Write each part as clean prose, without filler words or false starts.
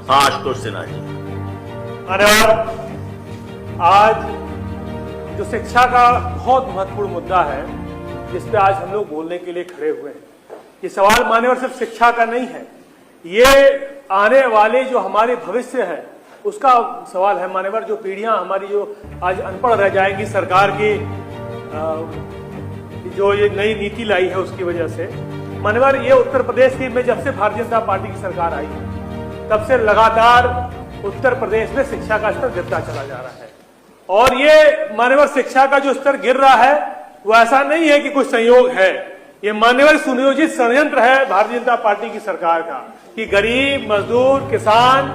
हाँ आशुतोष सिन्हा जी। धन्यवाद। आज जो शिक्षा का बहुत महत्वपूर्ण मुद्दा है जिस पे आज हम लोग बोलने के लिए खड़े हुए हैं, ये सवाल मान्यवर सिर्फ शिक्षा का नहीं है, ये आने वाले जो हमारे भविष्य है उसका सवाल है मान्यवर। जो पीढ़ियां हमारी जो आज अनपढ़ रह जाएंगी सरकार की जो ये नई नीति लाई है उसकी वजह से मान्यवर, ये उत्तर प्रदेश की में जब से भारतीय जनता पार्टी की सरकार आई तब से लगातार उत्तर प्रदेश में शिक्षा का स्तर गिरता चला जा रहा है। और ये मान्यवर शिक्षा का जो स्तर गिर रहा है वो ऐसा नहीं है कि कुछ संयोग है, ये मान्यवर सुनियोजित षड्यंत्र है भारतीय जनता पार्टी की सरकार का कि गरीब, मजदूर, किसान,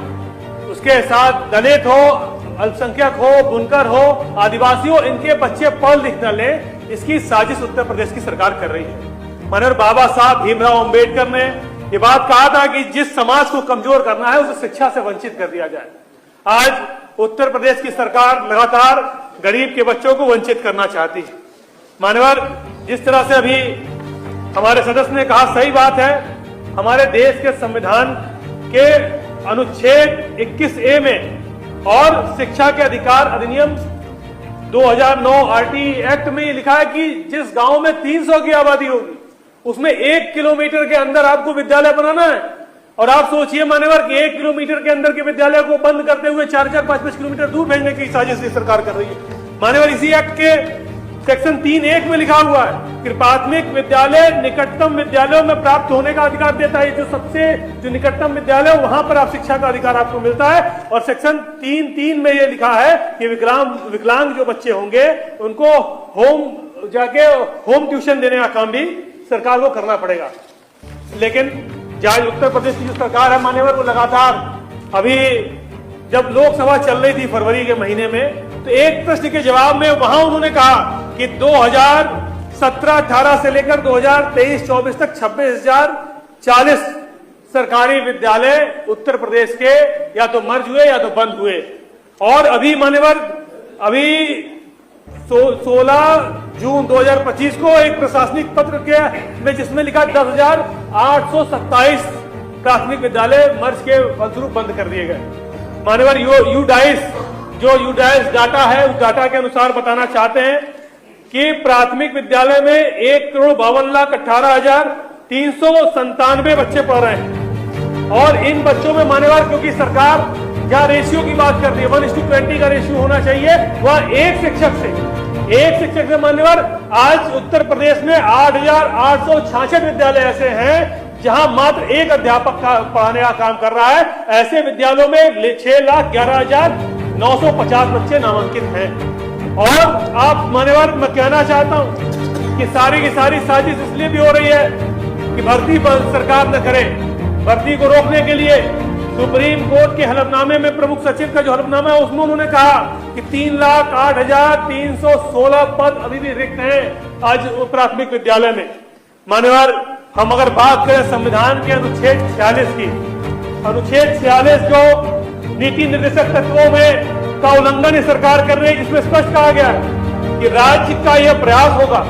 उसके साथ दलित हो, अल्पसंख्यक हो, बुनकर हो, आदिवासी हो, इनके बच्चे पढ़ लिख न ले, इसकी साजिश उत्तर प्रदेश की सरकार कर रही है। माननीय बाबा साहब भीमराव अंबेडकर ने ये बात कहा था कि जिस समाज को कमजोर करना है उसे शिक्षा से वंचित कर दिया जाए। आज उत्तर प्रदेश की सरकार लगातार गरीब के बच्चों को वंचित करना चाहती है। मान्यवर, जिस तरह से अभी हमारे सदस्य ने कहा सही बात है, हमारे देश के संविधान के अनुच्छेद 21A में और शिक्षा के अधिकार अधिनियम 2009 RT एक्ट में ये लिखा है कि जिस गांव में 300 की आबादी होगी उसमें 1 किलोमीटर के अंदर आपको विद्यालय बनाना है। और आप सोचिए मान्यवर कि 1 किलोमीटर के अंदर के विद्यालय को बंद करते हुए 4-4, 5-5 किलोमीटर दूर भेजने की साजिश सरकार कर रही है। मान्यवर, इसी एक्ट के सेक्शन 3(1) में लिखा हुआ है कि प्राथमिक विद्यालय निकटतम विद्यालयों में प्राप्त होने का अधिकार देता है। जो निकटतम विद्यालय वहां पर आप शिक्षा का अधिकार आपको मिलता है। और सेक्शन 3(3) में यह लिखा है कि विकलांग जो बच्चे होंगे उनको होम ट्यूशन देने का काम भी सरकार को करना पड़ेगा। लेकिन जहां उत्तर प्रदेश की जो सरकार है मान्यवर, वो लगातार अभी जब लोकसभा चल रही थी फरवरी के महीने में, तो एक प्रश्न के जवाब में वहां उन्होंने कहा कि 2017-18 से लेकर 2023-24 तक 26,040 सरकारी विद्यालय उत्तर प्रदेश के या तो मर्ज हुए या तो बंद हुए। और अभी मान्यवर, अभी 16 जून 2025 को एक प्रशासनिक पत्र के में जिसमें लिखा 10,827 प्राथमिक विद्यालय मर्ज के फलस्वरूप बंद कर दिए गए। मान्यवर, यूडाइस डाटा है, उस डाटा के अनुसार बताना चाहते हैं कि प्राथमिक विद्यालय में 1,52,18,397 बच्चे पढ़ रहे हैं। और इन बच्चों में मान्यवर, क्योंकि सरकार जहां रेशियो की बात कर रही है 1:20 का रेशियो होना चाहिए, वह एक शिक्षक से मान्यवर आज उत्तर प्रदेश में 8,866 विद्यालय ऐसे हैं जहां मात्र एक अध्यापक का पढ़ाने का काम कर रहा है। ऐसे विद्यालयों में 6,11,950 बच्चे नामांकित हैं। और आप मान्यवर, मैं कहना चाहता हूं कि सारी की सारी साजिश इसलिए भी हो रही है कि भर्ती सरकार न करे। भर्ती को रोकने के लिए सुप्रीम कोर्ट के हलफनामे में प्रमुख सचिव का जो हलफनामा है उसमें उन्होंने कहा कि 3,08,316 पद अभी भी रिक्त हैं आज प्राथमिक विद्यालय में। मान्यवर, हम अगर बात करें संविधान के अनुच्छेद 46 की, अनुच्छेद 46 जो नीति निर्देशक तत्वों में का उल्लंघन सरकार कर रही है, जिसमें स्पष्ट कहा गया है कि राज्य का यह प्रयास होगा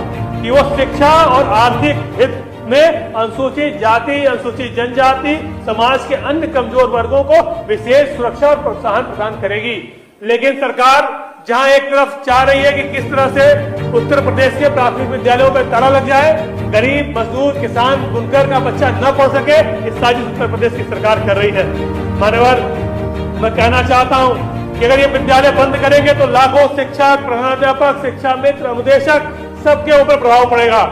कि वो शिक्षा और आर्थिक हित में अनुसूचित जाति, अनुसूचित जनजाति, समाज के अन्य कमजोर वर्गों को विशेष सुरक्षा और प्रोत्साहन प्रदान करेगी। लेकिन सरकार जहां एक तरफ चाह रही है कि किस तरह से उत्तर प्रदेश के प्राथमिक विद्यालयों पर ताला लग जाए, गरीब, मजदूर, किसान, बुनकर का बच्चा न पढ़ सके, इस साजिश उत्तर प्रदेश की सरकार कर रही है। मान्यवर, मैं कहना चाहता हूं कि अगर ये विद्यालय बंद करेंगे तो लाखों शिक्षक, प्रधानाध्यापक, शिक्षा मित्र, अनुदेशक सबके ऊपर प्रभाव पड़ेगा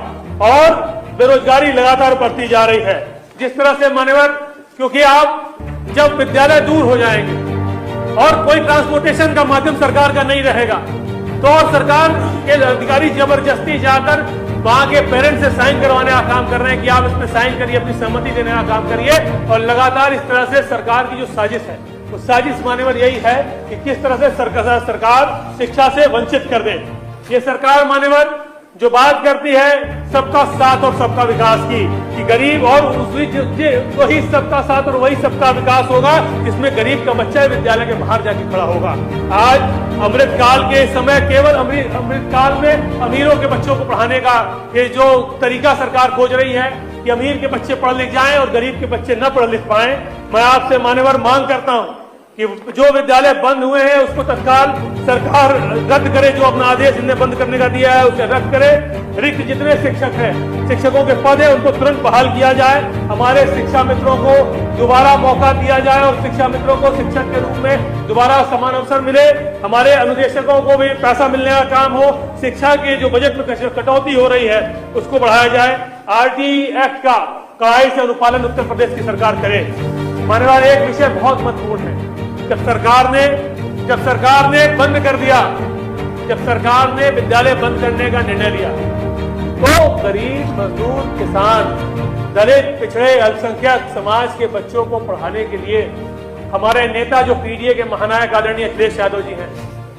और बेरोजगारी लगातार बढ़ती जा रही है। जिस तरह से मान्यवर, क्योंकि आप जब विद्यालय दूर हो जाएंगे और कोई ट्रांसपोर्टेशन का माध्यम सरकार का नहीं रहेगा तो और सरकार के अधिकारी जबरदस्ती जाकर वहां के पेरेंट्स से साइन करवाने का काम कर रहे हैं कि आप इसमें साइन करिए, अपनी सहमति देने का काम करिए। और लगातार इस तरह से सरकार की जो साजिश है वो साजिश मान्यवर यही है कि किस तरह से सरकार शिक्षा से वंचित कर दे। ये सरकार मान्यवर जो बात करती है सबका साथ और सबका विकास की, कि गरीब और वही सबका साथ और वही सबका विकास होगा जिसमें गरीब का बच्चा विद्यालय के बाहर जाके खड़ा होगा। आज अमृतकाल के समय केवल अमृतकाल में अमीरों के बच्चों को पढ़ाने का ये जो तरीका सरकार खोज रही है कि अमीर के बच्चे पढ़ लिख जाएं और गरीब के बच्चे न पढ़ लिख पाएं। मैं आपसे मान्यवर मांग करता हूं कि जो विद्यालय बंद हुए हैं उसको तत्काल सरकार रद्द करे, जो अपना आदेश इन्हें बंद करने का दिया है उसे रद्द करे। रिक्त जितने शिक्षक हैं, शिक्षकों के पद है, उनको तुरंत बहाल किया जाए। हमारे शिक्षा मित्रों को दोबारा मौका दिया जाए और शिक्षा मित्रों को शिक्षक के रूप में दोबारा समान अवसर मिले। हमारे अनुदेशकों को भी पैसा मिलने का काम हो। शिक्षा के जो बजट में कटौती हो रही है उसको बढ़ाया जाए। आरटीई एक्ट का कड़ाई से अनुपालन उत्तर प्रदेश की सरकार करे। मान्यवर, एक विषय बहुत महत्वपूर्ण है। जब सरकार ने बंद कर दिया, जब सरकार ने विद्यालय बंद करने का निर्णय लिया, तो गरीब, मजदूर, किसान, दलित, पिछड़े, अल्पसंख्यक समाज के बच्चों को पढ़ाने के लिए हमारे नेता जो पीडीए के महानायक आदरणीय अखिलेश यादव जी हैं,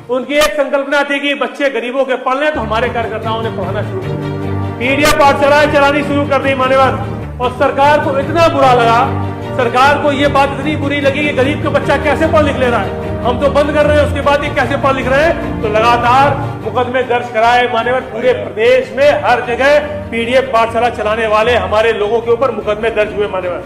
उनकी एक संकल्पना थी कि बच्चे गरीबों के पढ़ लें, तो हमारे कार्यकर्ताओं ने पढ़ाना शुरू कर दिया। पीडीए पाठशालाएं चलानी शुरू कर दी मान्यवर, और सरकार को इतना बुरा लगा, सरकार को यह बात इतनी बुरी लगी कि गरीब का बच्चा कैसे पढ़ लिख ले रहा है, हम तो बंद कर रहे हैं, उसके बाद ये कैसे पढ़ लिख रहे हैं, तो लगातार मुकदमे दर्ज कराए। मान्यवर, पूरे प्रदेश में हर जगह पीडीएफ पाठशाला चलाने वाले हमारे लोगों के ऊपर मुकदमे दर्ज हुए। मान्यवर,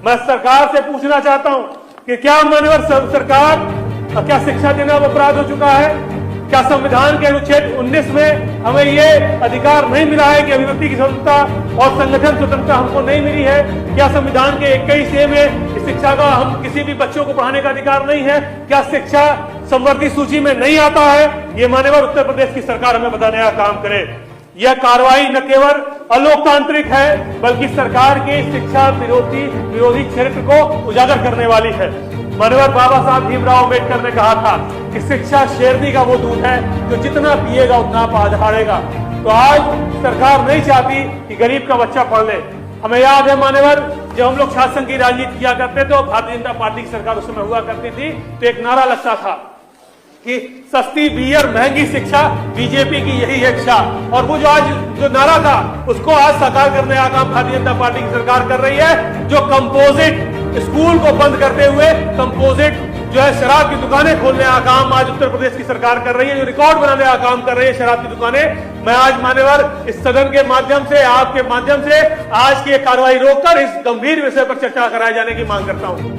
मैं सरकार से पूछना चाहता हूं कि क्या मान्यवर सरकार, क्या शिक्षा देना अपराध हो चुका है? क्या संविधान के अनुच्छेद 19 में हमें ये अधिकार नहीं मिला है कि अभिव्यक्ति की स्वतंत्रता और संगठन स्वतंत्रता हमको नहीं मिली है? क्या संविधान के 21 में शिक्षा का हम किसी भी बच्चों को पढ़ाने का अधिकार नहीं है? क्या शिक्षा संवर्ती सूची में नहीं आता है? ये मान्यवर उत्तर प्रदेश की सरकार हमें बताने का काम करे। यह कार्रवाई न केवल अलोकतांत्रिक है, बल्कि सरकार के शिक्षा विरोधी चरित्र को उजागर करने वाली है। मान्यवर, बाबा साहब भीमराव अम्बेडकर ने कहा था कि शिक्षा शेरनी का वो दूध है जो जितना पिएगा उतना पहाड़ेगा। तो आज सरकार नहीं चाहती कि गरीब का बच्चा पढ़ ले। हमें याद है मान्यवर, जब हम लोग शासन की राजनीति किया करते थे, भारतीय जनता पार्टी की सरकार उस समय हुआ करती थी, तो एक नारा लगता था कि सस्ती बियर महंगी शिक्षा, बीजेपी की यही है इच्छा। और वो जो नारा था उसको आज साकार करने का काम भारतीय जनता पार्टी की सरकार कर रही है। जो कंपोजिट स्कूल को बंद करते हुए कंपोजिट जो है शराब की दुकानें खोलने का काम आज उत्तर प्रदेश की सरकार कर रही है, जो रिकॉर्ड बनाने का काम कर रही है शराब की दुकानें। मैं आज मान्यवर इस सदन के माध्यम से, आपके माध्यम से आज की कार्रवाई रोककर इस गंभीर विषय पर चर्चा कराए जाने की मांग करता हूं।